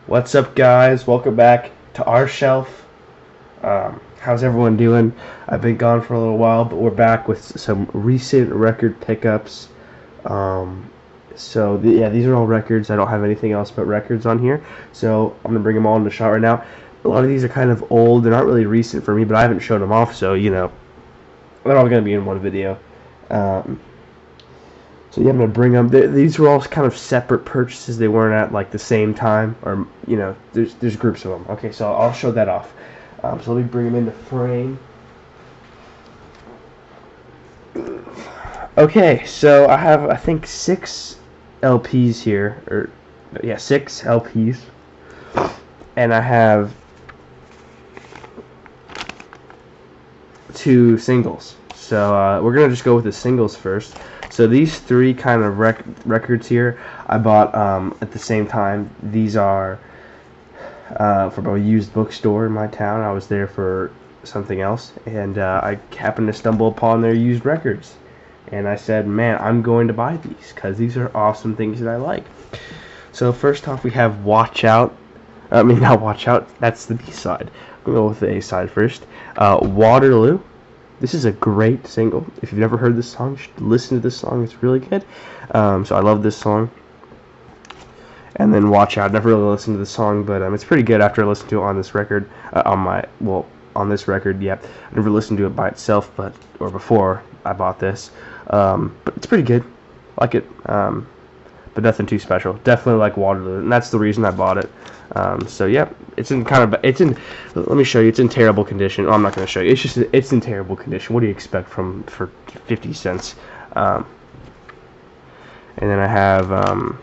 What's up, guys? Welcome back to our shelf. How's everyone doing? I've been gone for a little while, but we're back with some recent record pickups. Yeah, these are all records. I don't have anything else but records on here, so I'm gonna bring them all into shot right now. A lot of these are kind of old. They're not really recent for me, but I haven't shown them off, so they're all gonna be in one video. Um, I'm gonna bring them. These were all kind of separate purchases. They weren't at like the same time, or there's groups of them. Okay, so I'll show that off. So let me bring them into frame. Okay, so I have I think 6 LPs here, or yeah, 6 LPs, and I have 2 singles. So we're gonna just go with the singles first. So these 3 kind of records here I bought at the same time. These are from a used bookstore in my town. I was there for something else, and I happened to stumble upon their used records. And I said, man, I'm going to buy these because these are awesome things that I like. So first off, we have Watch Out. I mean, not Watch Out. That's the B side. We'll go with the A side first. Waterloo. This is a great single. If you've never heard this song, you should listen to this song. It's really good. So I love this song. And then Watch Out. Never really listened to the song, but it's pretty good after I listened to it on this record. On this record, yeah. I never listened to it by itself, or before I bought this. But it's pretty good. Like it. But nothing too special. Definitely like Waterloo, and that's the reason I bought it. Yeah, let me show you. It's in terrible condition. Oh, I'm not going to show you. It's in terrible condition. What do you expect for 50 cents? And then I have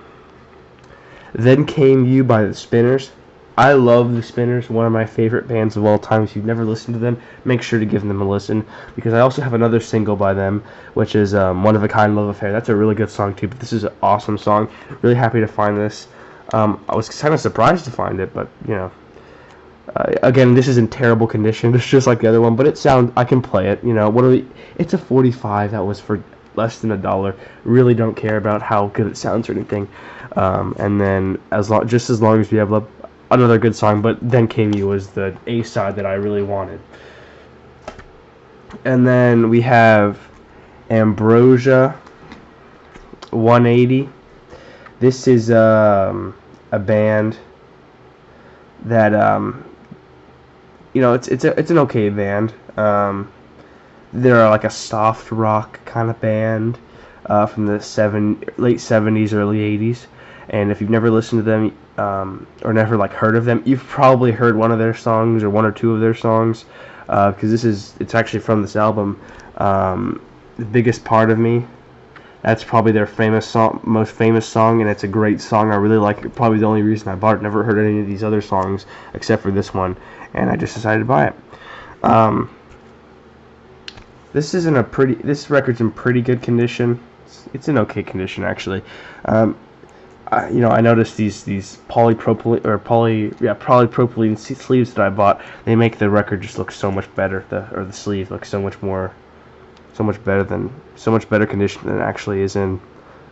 Then Came You by the Spinners. I love the Spinners, one of my favorite bands of all time. If you've never listened to them, make sure to give them a listen, because I also have another single by them, which is One of a Kind Love Affair. That's a really good song too, but this is an awesome song. Really happy to find this. I was kind of surprised to find it, but again, this is in terrible condition. It's just like the other one, but I can play it. It's a 45 that was for less than $1. Really don't care about how good it sounds or anything. And then just as long as we have another good song, but Then Came You was the A side that I really wanted. And then we have Ambrosia 180. This is a band that it's an okay band. They're like a soft rock kind of band from the late 70s, early 80s. And if you've never listened to them or never heard of them, you've probably heard one of their songs or 1 or 2 of their songs, because it's actually from this album. The Biggest Part of Me. That's probably their most famous song, and it's a great song. I really like it. Probably the only reason I bought it. Never heard any of these other songs except for this one, and I just decided to buy it. This record's in pretty good condition. It's in okay condition, actually. I noticed these polypropylene sleeves that I bought. They make the record just look so much better. The sleeve looks so much better condition than it actually is in.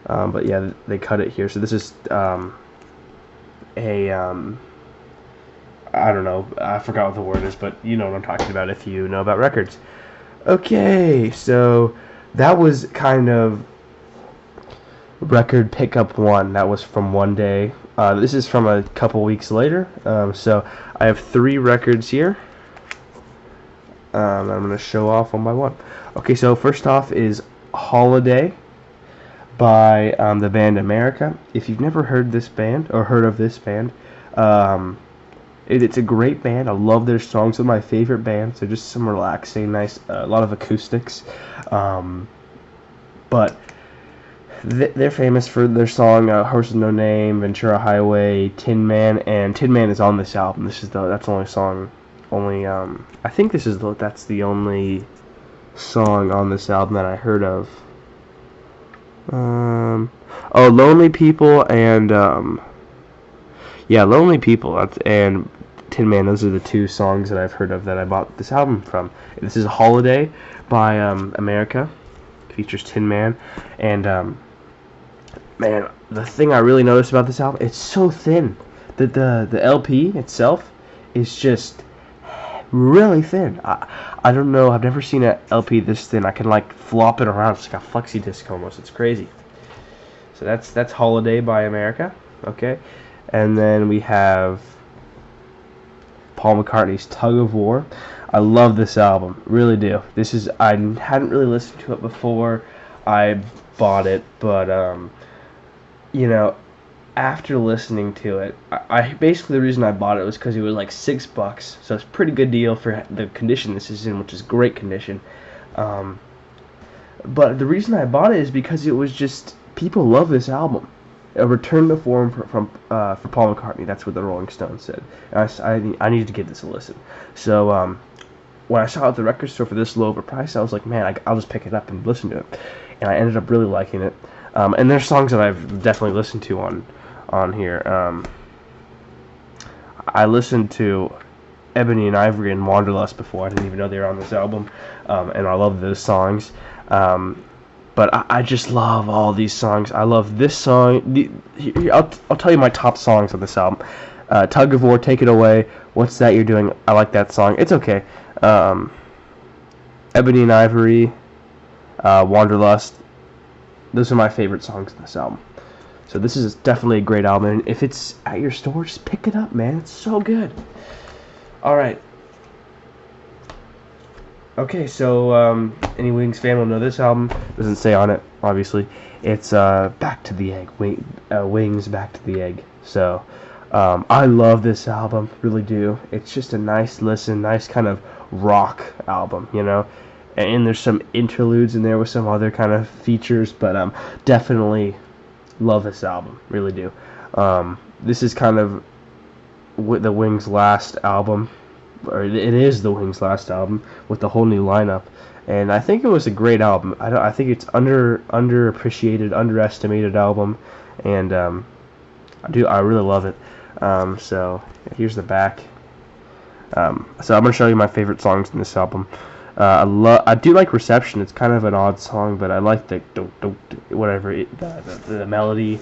But yeah, they cut it here. So this is I don't know. I forgot what the word is, but you know what I'm talking about if you know about records. Okay, so that was kind of record pickup 1. That was from one day. This is from a couple weeks later. So I have 3 records here. I'm going to show off one by one. Okay, so first off is Holiday by the band America. If you've never heard this band or heard of this band, it's a great band. I love their songs. They're my favorite bands. They're just some relaxing, nice, a lot of acoustics. But they're famous for their song Horse with No Name, Ventura Highway, Tin Man, and Tin Man is on this album. That's the only song. I think that's the only song on this album that I heard of. Lonely People and Lonely People and Tin Man. Those are the 2 songs that I've heard of that I bought this album from. This is Holiday by America. Features Tin Man, and man, the thing I really noticed about this album, it's so thin. The LP itself is just really thin. I don't know. I've never seen an LP this thin. I can like flop it around. It's like a flexi disc almost. It's crazy. So that's Holiday by America. Okay, and then we have Paul McCartney's Tug of War. I love this album, really do. This is I hadn't really listened to it before I bought it, but you know, after listening to it, I basically the reason I bought it was because it was like $6, so it's a pretty good deal for the condition this is in, which is great condition. But the reason I bought it is because it was just people love this album. A return to form for Paul McCartney. That's what the Rolling Stones said. And I needed to give this a listen. So when I saw it at the record store for this low of a price, I was like, man, I'll just pick it up and listen to it. And I ended up really liking it. And there's songs that I've definitely listened to on here. I listened to Ebony and Ivory and Wanderlust before. I didn't even know they were on this album. And I love those songs. But I just love all these songs. I love this song. I'll tell you my top songs on this album. Tug of War, Take It Away, What's That You're Doing? I like that song. It's okay. Ebony and Ivory, Wanderlust. Those are my favorite songs in this album. So this is definitely a great album. And if it's at your store, just pick it up, man. It's so good. All right. Okay, so any Wings fan will know this album. Doesn't say on it, obviously. It's Back to the Egg. Wings, Back to the Egg. So I love this album, really do. It's just a nice listen, nice kind of rock album, you know. And there's some interludes in there with some other kind of features, but definitely love this album, really do. This is kind of the Wings' last album. Or it is the Wings' last album with the whole new lineup, and I think it was a great album. I think it's underappreciated, underestimated album, and I really love it. So here's the back. So I'm gonna show you my favorite songs in this album. I do like Reception. It's kind of an odd song, but I like the the melody.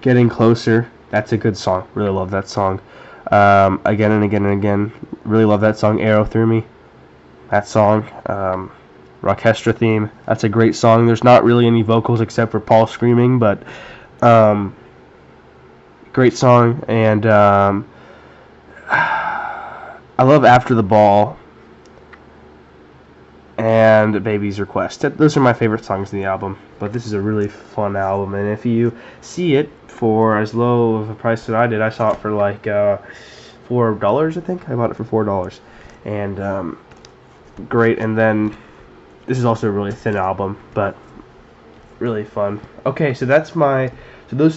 Getting Closer. That's a good song. Really love that song. Again and Again and Again. Really love that song. Arrow Through Me. That song. Rockestra Theme. That's a great song. There's not really any vocals except for Paul screaming, but great song. And I love After the Ball and Baby's Request. Those are my favorite songs in the album, but this is a really fun album, and if you see it for as low of a price that I did, I saw it for like $4, I think. I bought it for $4, and great. And then this is also a really thin album, but really fun. Okay, so those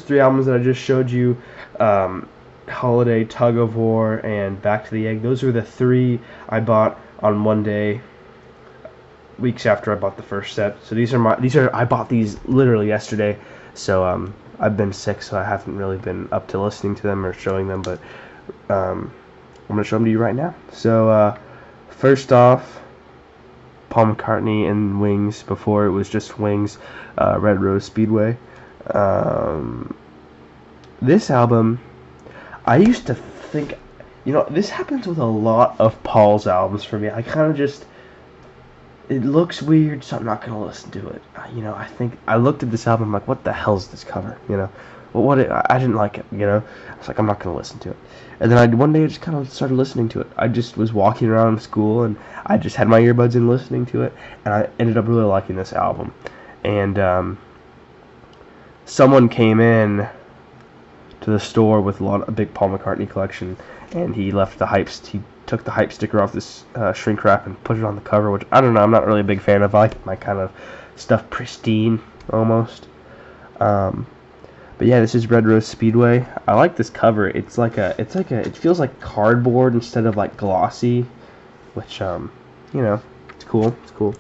three albums that I just showed you, Holiday, Tug of War, and Back to the Egg. Those are the three I bought on one day, weeks after I bought the first set. So I bought these literally yesterday. So I've been sick, so I haven't really been up to listening to them or showing them, but I'm gonna show them to you right now. So first off, Paul McCartney and Wings, before it was just Wings, Red Rose Speedway. This album, I used to think, this happens with a lot of Paul's albums for me. I kind of just, it looks weird, so I'm not going to listen to it. I think, I looked at this album, I'm like, what the hell's this cover, Well, I didn't like it, I was like, I'm not going to listen to it. And then one day I just kind of started listening to it. I just was walking around school, and I just had my earbuds in listening to it, and I ended up really liking this album. And someone came in to the store with a big Paul McCartney collection, and he took the hype sticker off this shrink wrap and put it on the cover, which I don't know, I'm not really a big fan of. I like my kind of stuff pristine almost. But yeah, this is Red Rose Speedway. I like this cover. It feels like cardboard instead of like glossy, which it's cool. It's cool.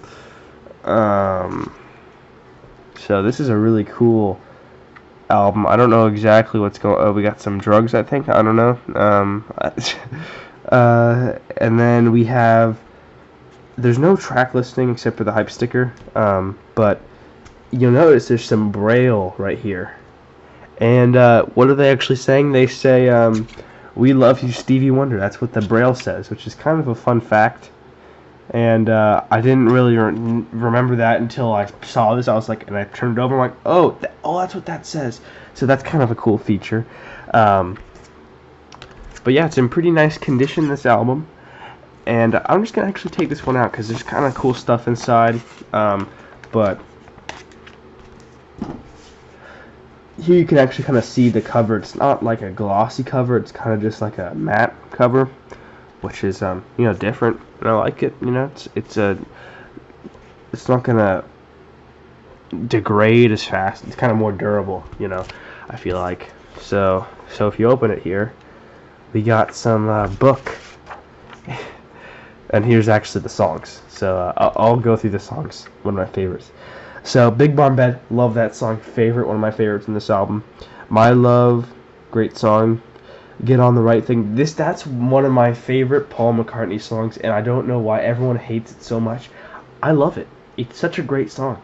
So this is a really cool album. I don't know exactly what's going. Oh, we got some drugs, I think. I don't know. And then we have. There's no track listing except for the hype sticker. But you'll notice there's some braille right here, And what are they actually saying? They say, "We love you, Stevie Wonder." That's what the Braille says, which is kind of a fun fact. And I didn't really remember that until I saw this. I was like, and I turned it over. I'm like, oh, that's what that says. So that's kind of a cool feature. But yeah, it's in pretty nice condition, this album. And I'm just gonna actually take this one out because there's kind of cool stuff inside. But here you can actually kind of see the cover. It's not like a glossy cover. It's kind of just like a matte cover, which is different, and I like it. It's not gonna degrade as fast. It's kind of more durable, I feel like. So if you open it here, we got some book, and here's actually the songs. So I'll go through the songs. One of my favorites. So Big Barn Bed, love that song. Favorite, one of my favorites in this album. My Love, great song. Get on the Right Thing. That's one of my favorite Paul McCartney songs, and I don't know why everyone hates it so much. I love it. It's such a great song,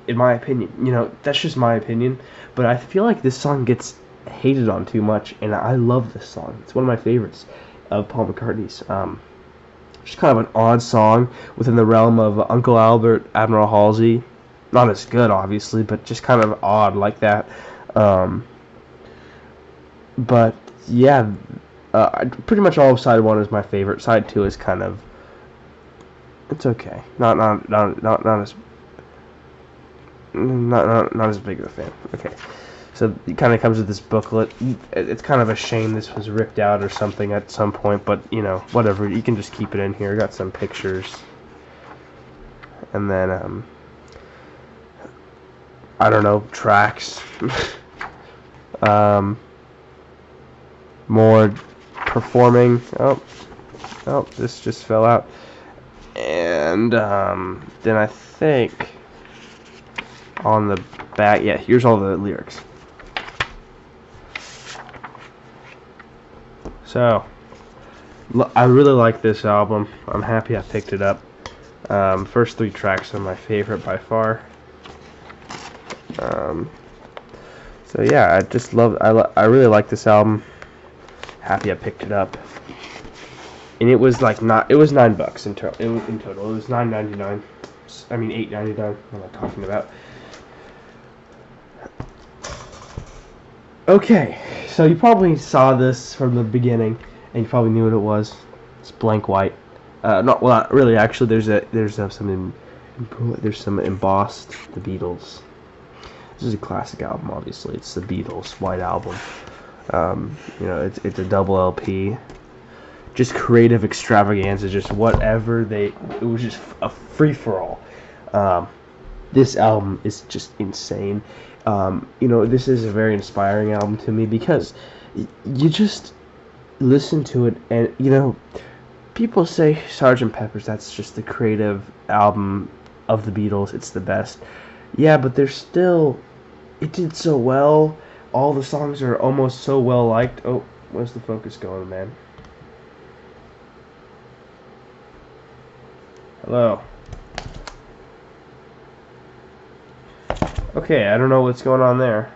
in my opinion. That's just my opinion, but I feel like this song gets hated on too much, and I love this song. It's one of my favorites of Paul McCartney's. Just kind of an odd song within the realm of Uncle Albert, Admiral Halsey. Not as good, obviously, but just kind of odd like that. But yeah, pretty much all of side one is my favorite. Side two is kind of, it's okay. Not as big of a fan. Okay, so it kind of comes with this booklet. It's kind of a shame this was ripped out or something at some point, but whatever. You can just keep it in here. Got some pictures, and then I don't know, tracks. More performing. Oh, this just fell out. And then I think on the back, yeah, here's all the lyrics. So I really like this album. I'm happy I picked it up. First three tracks are my favorite by far. So yeah, I just love. I really like this album. Happy I picked it up. And it was like it was $9 in total. It was $9.99. I mean $8.99. What am I talking about? Okay, so you probably saw this from the beginning, and you probably knew what it was. It's Blank White. Not really. Actually, there's some embossed The Beatles. This is a classic album. Obviously, it's The Beatles White Album. It's a double LP. Just creative extravaganza. Just whatever it was just a free for all. This album is just insane. This is a very inspiring album to me because you just listen to it and, people say Sgt. Pepper's, that's just the creative album of the Beatles. It's the best. Yeah, but it did so well. All the songs are almost so well liked. Oh, where's the focus going, man? Hello. Okay, I don't know what's going on there.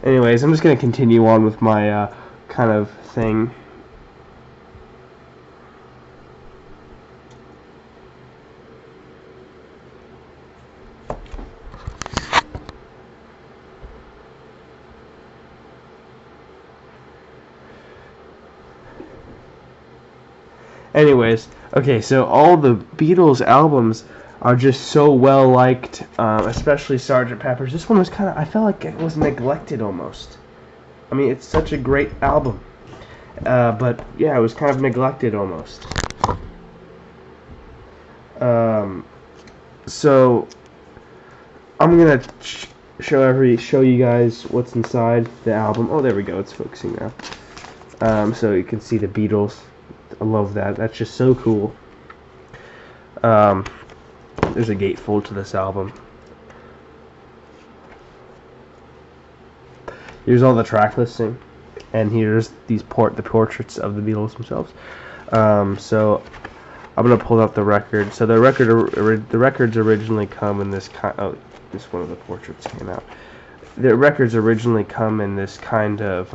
Anyways, I'm just going to continue on with my kind of thing. Anyways, okay, so all the Beatles albums are just so well liked, especially Sgt. Pepper's. This one was I felt like it was neglected almost. I mean, it's such a great album, but yeah, it was kind of neglected almost. So I'm gonna show you guys what's inside the album. Oh, there we go. It's focusing now. So you can see the Beatles. I love that. That's just so cool. There's a gatefold to this album. Here's all the track listing. and here's the portraits of the Beatles themselves. So I'm gonna pull out the record. So the records originally come in this kind. Oh, this one of the portraits came out. The records originally come in this kind of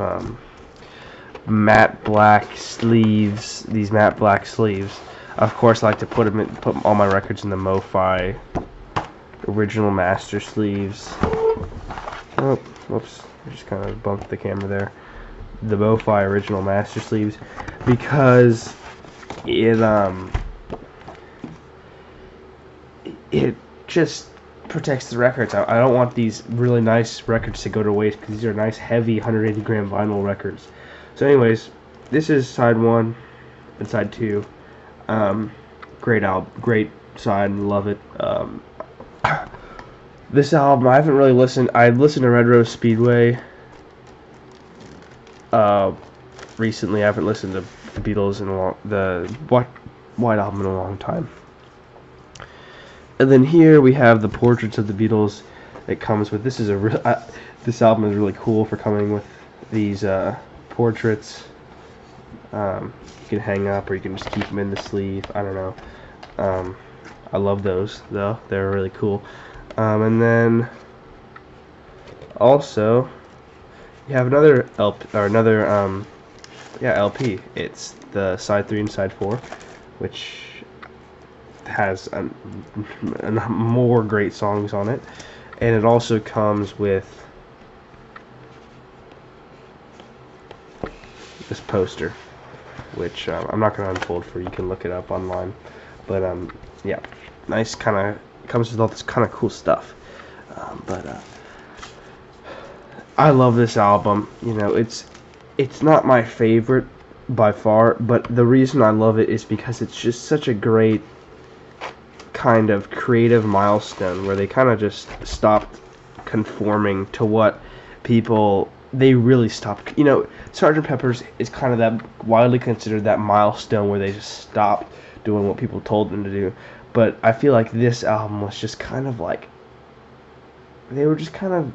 matte black sleeves. These matte black sleeves. Of course, I like to put all my records in the MoFi original master sleeves. Oh, whoops! I just kind of bumped the camera there. The MoFi original master sleeves, because it just protects the records. I don't want these really nice records to go to waste, because these are nice heavy 180 gram vinyl records. So anyways, this is side 1 and side 2. Great album, great side, love it. This album, I haven't really listened. I listened to Red Rose Speedway recently. I haven't listened to the Beatles in the White Album in a long time. And then here we have the portraits of the Beatles. It comes with, this album is really cool for coming with these portraits. You can hang up, or you can just keep them in the sleeve. I don't know. I love those though; they're really cool. And then also you have another LP. It's the side 3 and side 4, which has more great songs on it, and it also comes with this poster, which I'm not going to unfold for you. You can look it up online, but yeah, nice, kind of comes with all this kind of cool stuff. I love this album. You know, it's not my favorite by far, but the reason I love it is because it's just such a great kind of creative milestone where they kind of just stopped conforming to what they really stopped. You know, Sgt. Pepper's is kind of that widely considered that milestone where they just stopped doing what people told them to do. But I feel like this album was just kind of like, they were just kind of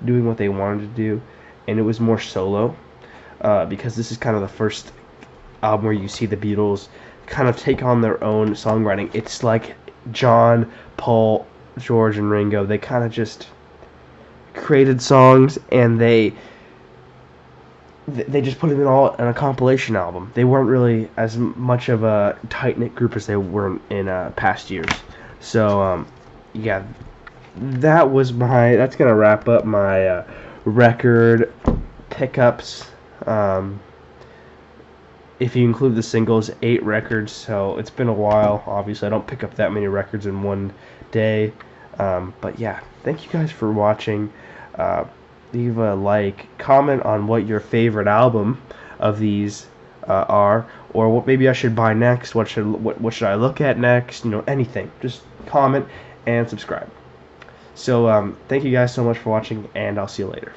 doing what they wanted to do, and it was more solo, because this is kind of the first album where you see the Beatles kind of take on their own songwriting. It's like John, Paul, George, and Ringo, they kind of just created songs, and they just put them all in a compilation album. They weren't really as much of a tight-knit group as they were in past years. So yeah, that's gonna wrap up my record pickups. If you include the singles, 8 records, so it's been a while. Obviously, I don't pick up that many records in one day. But yeah, thank you guys for watching. Leave a like, comment on what your favorite album of these are, or what maybe I should buy next. What should I look at next? You know, anything. Just comment and subscribe. So thank you guys so much for watching, and I'll see you later.